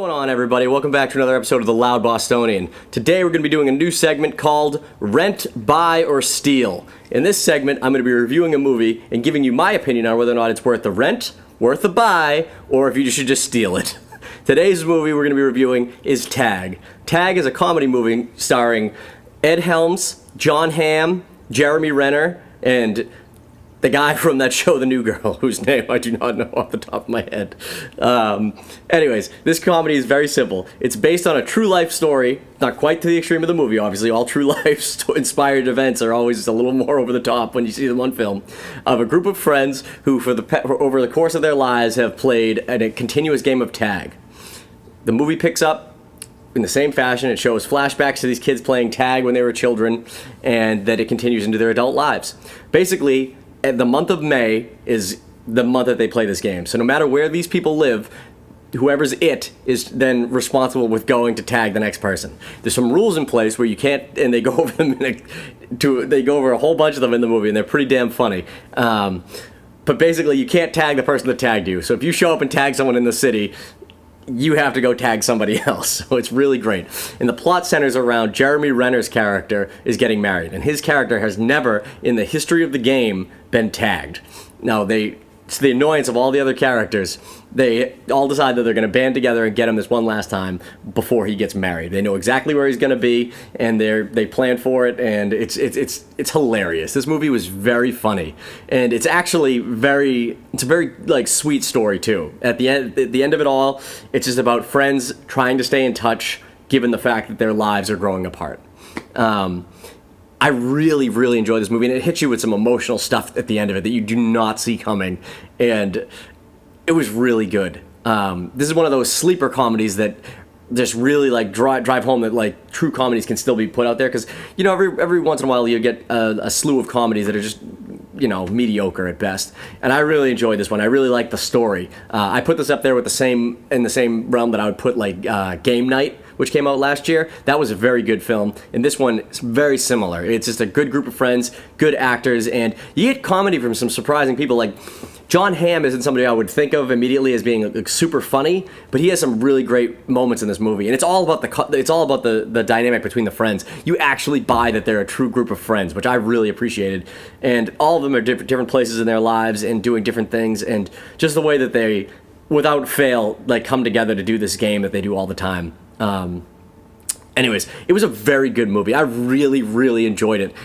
going on, everybody? Welcome back to another episode of The Loud Bostonian. Today we're going to be doing a new segment called Rent, Buy, or Steal. In this segment, I'm going to be reviewing a movie and giving you my opinion on whether or not it's worth the rent, worth the buy, or if you should just steal it. Today's movie we're going to be reviewing is Tag. Tag is a comedy movie starring Ed Helms, Jon Hamm, Jeremy Renner, and the guy from that show, The New Girl, whose name I do not know off the top of my head. Anyways, this comedy is very simple. It's based on a true life story, not quite to the extreme of the movie, obviously. All true life inspired events are always just a little more over the top when you see them on film. Of a group of friends who, over the course of their lives, have played a continuous game of tag. The movie picks up in the same fashion. It shows flashbacks to these kids playing tag when they were children, and that it continues into their adult lives. Basically, the month of May is the month that they play this game. So no matter where these people live, whoever's it is then responsible with going to tag the next person. There's some rules in place where you can't, and they go over them. They go over a whole bunch of them in the movie, and they're pretty damn funny. But basically, you can't tag the person that tagged you. So if you show up and tag someone in the city, you have to go tag somebody else. So it's really great. And the plot centers around Jeremy Renner's character is getting married, and his character has never, in the history of the game, been tagged. Now, to the annoyance of all the other characters, they all decide that they're going to band together and get him this one last time before he gets married. They know exactly where he's going to be, and they plan for it, and it's hilarious. This movie was very funny, and it's actually it's a very like sweet story too. At the end of it all, it's just about friends trying to stay in touch given the fact that their lives are growing apart. I really, really enjoyed this movie, and it hits you with some emotional stuff at the end of it that you do not see coming, and it was really good. This is one of those sleeper comedies that just really like drive home that like true comedies can still be put out there, because you know every once in a while you get a slew of comedies that are just mediocre at best, and I really enjoyed this one. I really liked the story. I put this up there with in the same realm that I would put like Game Night, which came out last year. That was a very good film, and this one is very similar. It's just a good group of friends, good actors, and you get comedy from some surprising people. Like Jon Hamm isn't somebody I would think of immediately as being like, super funny, but he has some really great moments in this movie, and it's all about the dynamic between the friends. You actually buy that they're a true group of friends, which I really appreciated, and all of them are different places in their lives and doing different things, and just the way that they, without fail, like come together to do this game that they do all the time. Anyways, it was a very good movie. I really, really enjoyed it.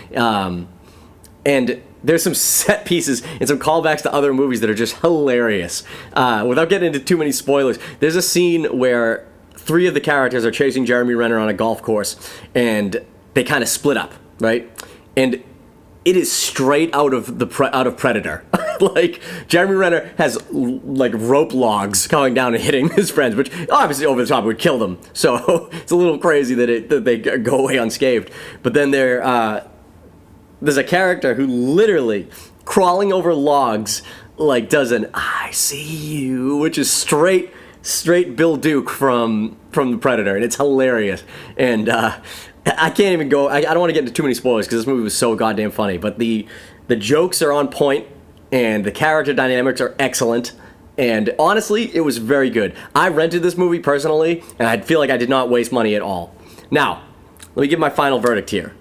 And there's some set pieces and some callbacks to other movies that are just hilarious. Without getting into too many spoilers, there's a scene where three of the characters are chasing Jeremy Renner on a golf course, and they kind of split up, right? And it is straight out of Predator. Like, Jeremy Renner has like rope logs coming down and hitting his friends, which obviously over the top would kill them. So it's a little crazy that they go away unscathed. But then there's a character who literally crawling over logs like does an "I see you," which is straight Bill Duke from the Predator, and it's hilarious. And I can't even go. I don't want to get into too many spoilers because this movie was so goddamn funny. But the jokes are on point, and the character dynamics are excellent. And honestly, it was very good. I rented this movie personally, and I feel like I did not waste money at all. Now, let me give my final verdict here.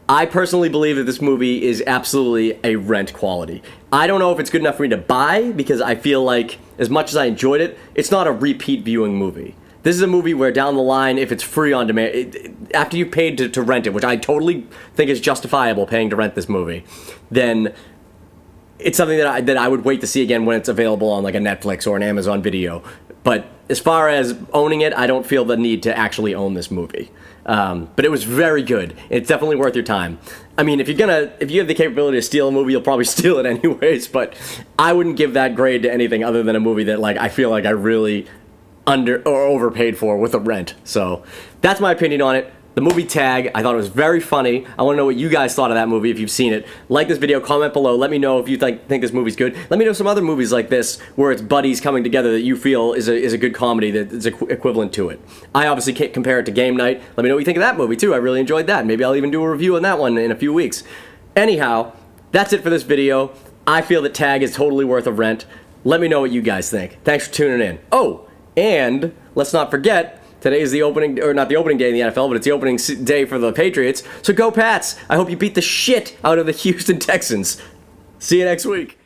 I personally believe that this movie is absolutely a rent quality. I don't know if it's good enough for me to buy, because I feel like, as much as I enjoyed it, it's not a repeat viewing movie. This is a movie where down the line, if it's free on demand, after you've paid to rent it, which I totally think is justifiable paying to rent this movie, then it's something that I would wait to see again when it's available on like a Netflix or an Amazon Video. But as far as owning it, I don't feel the need to actually own this movie. But it was very good. It's definitely worth your time. I mean, if you have the capability to steal a movie, you'll probably steal it anyways, but I wouldn't give that grade to anything other than a movie that like I feel like I really overpaid for with a rent. So that's my opinion on it. The movie Tag, I thought it was very funny. I want to know what you guys thought of that movie if you've seen it. Like this video, comment below. Let me know if you think this movie's good. Let me know some other movies like this where it's buddies coming together that you feel is a good comedy that is equivalent to it. I obviously can't compare it to Game Night. Let me know what you think of that movie too. I really enjoyed that. Maybe I'll even do a review on that one in a few weeks. Anyhow, that's it for this video. I feel that Tag is totally worth a rent. Let me know what you guys think. Thanks for tuning in. Oh, And let's not forget, today is the opening, or not the opening day in the NFL, but it's the opening day for the Patriots. So go Pats! I hope you beat the shit out of the Houston Texans. See you next week.